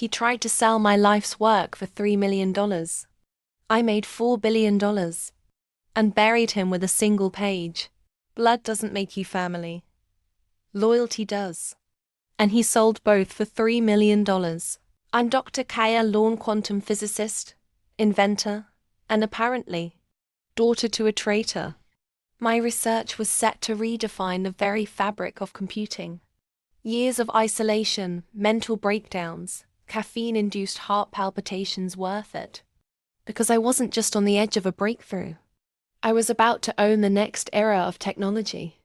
He tried to sell my life's work for $3 million. I made $4 billion and buried him with a single page. Blood doesn't make you family. Loyalty does. And he sold both for $3 million. I'm Dr. Kaya Lorne, quantum physicist, inventor, and apparently, daughter to a traitor. My research was set to redefine the very fabric of computing. Years of isolation, mental breakdowns, caffeine-induced heart palpitations worth it. Because I wasn't just on the edge of a breakthrough. I was about to own the next era of technology.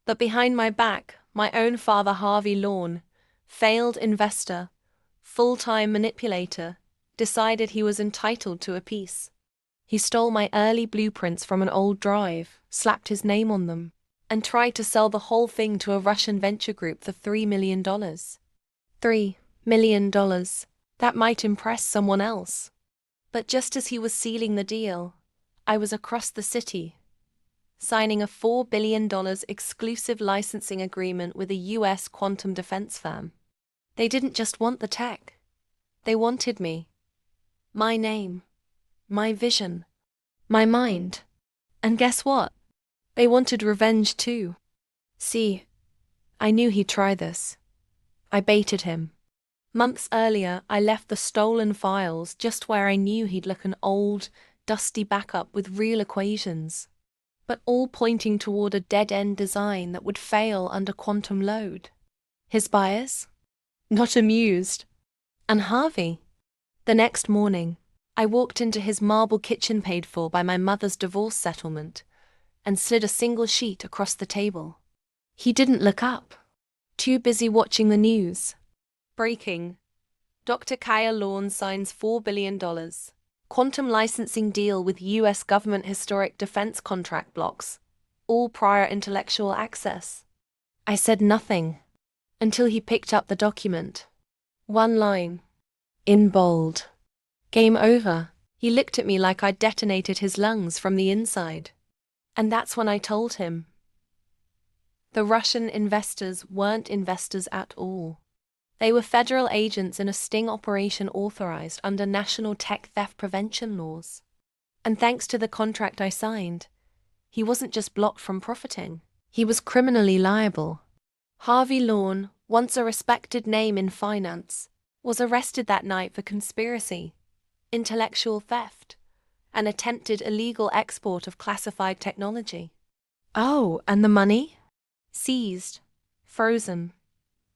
But behind my back, my own father Harvey Lorne, failed investor, full-time manipulator, decided he was entitled to a piece. He stole my early blueprints from an old drive, slapped his name on them, and tried to sell the whole thing to a Russian venture group for $3 million. $3 million. That might impress someone else. But just as he was sealing the deal, I was across the city, signing a $4 billion exclusive licensing agreement with a US quantum defense firm. They didn't just want the tech. They wanted me. My name. My vision. My mind. And guess what? They wanted revenge too. See, I knew he'd try this. I baited him. Months earlier, I left the stolen files just where I knew he'd look an old, dusty backup with real equations, but all pointing toward a dead-end design that would fail under quantum load. His buyers? Not amused. And Harvey? The next morning, I walked into his marble kitchen paid for by my mother's divorce settlement and slid a single sheet across the table. He didn't look up. Too busy watching the news. Breaking. Dr. Kaya Lorne signs $4 billion. Quantum licensing deal with US government historic defense contract blocks. All prior intellectual access. I said nothing until he picked up the document. One line. In bold. Game over. He looked at me like I'd detonated his lungs from the inside. And that's when I told him. The Russian investors weren't investors at all. They were federal agents in a sting operation authorized under national tech theft prevention laws. And thanks to the contract I signed, he wasn't just blocked from profiting, he was criminally liable. Harvey Lorne, once a respected name in finance, was arrested that night for conspiracy, intellectual theft, and attempted illegal export of classified technology. Oh, and the money? Seized, frozen,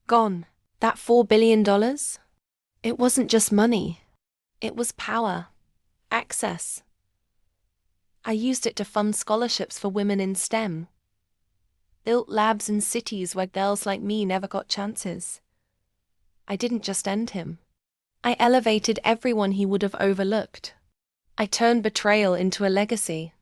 gone. That $4 billion? It wasn't just money. It was power, access. I used it to fund scholarships for women in STEM. Built labs in cities where girls like me never got chances. I didn't just end him. I elevated everyone he would have overlooked. I turned betrayal into a legacy.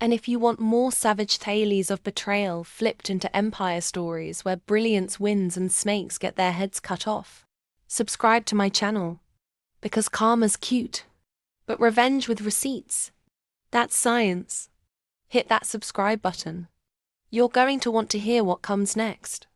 And if you want more savage tales of betrayal flipped into empire stories where brilliance wins and snakes get their heads cut off, subscribe to my channel. Because karma's cute, but revenge with receipts, that's science. Hit that subscribe button. You're going to want to hear what comes next.